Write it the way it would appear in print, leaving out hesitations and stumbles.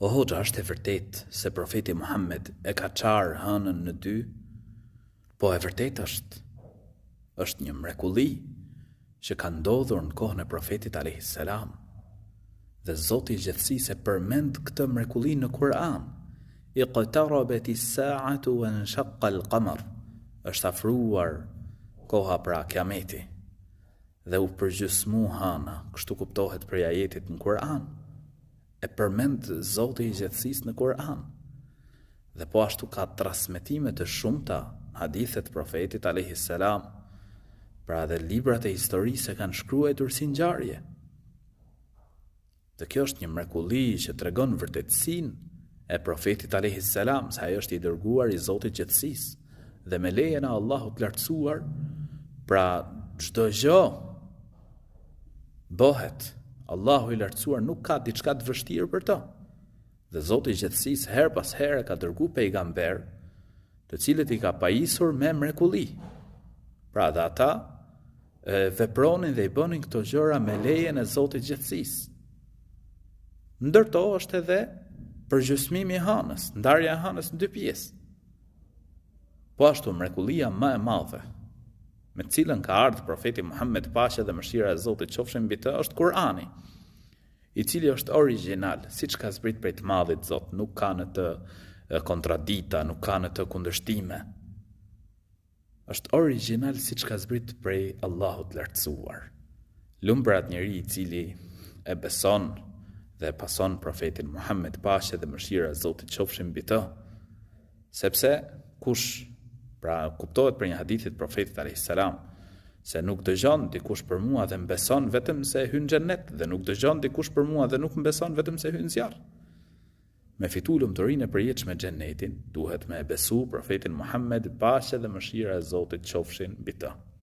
O hoxha, është e vërtet se profeti Muhammed e ka qarë hënën në dy? Po e vërtet është një mrekulli që ka ndodhur në kohën e profetit a.s. Dhe Zoti i gjithësisë e përmend këtë mrekulli në Kur'an. Iqtarabet as-sa'atu wa inshaqqa al-qamar. Është afruar koha pra kiameti dhe u përgjysmu hana, kështu kuptohet prej ajetit në Kur'an. E përmend Zoti i gjithësisë në Kur'an. Dhe po ashtu ka transmetime të shumta, hadithet profetit a.s. Pra dhe librat e historisë e kanë shkruar si ngjarje. Dhe kjo është një mrekulli që tregon vërtetësinë e profetit a.s. se ai është i dërguar i Zotit gjithësisë dhe me lejen e Allahut lartësuar, pra çdo gjë bëhet. Allahu i lartësuar nuk ka diçka të vështirë për të. Dhe Zoti i gjithësisë her pas here ka dërguar pejgamber, të cilët i ka pajisur me mrekulli. Pra dhe ata vepronin dhe i bënin këto gjëra me lejen e Zotit gjithësisë. Ndërto është edhe përgjysmimi i hënës, ndarja e hënës në dy pjesë. Po ashtu mrekullia më e madhe, me cilën ka ardhur profeti Muhammed, paqja dhe mëshira e Zotit qofshin mbi të, është Kur'ani, i cili është origjinal, siç ka zbrit prej të Madhit Zot, nuk ka në të kontradita, nuk ka në të kundërshtime. Është origjinal siç ka zbrit prej Allahut lartësuar. Lumbrat njeri i cili e beson dhe pason profetin Muhammed, paqja dhe mëshira e Zotit qofshin mbi të, sepse kush, pra kuptohet për një hadithit profetit a.s. se nuk dëgjon dikush për mua dhe mbeson vetëm se hyn xhennet, dhe nuk dëgjon dikush për mua dhe nuk mbeson vetëm se hyn zjarr. Me fitu lumturinë e përjetshme xhennetin, duhet me besu profetin Muhammed, paqja dhe mëshira e Zotit qofshin mbi të.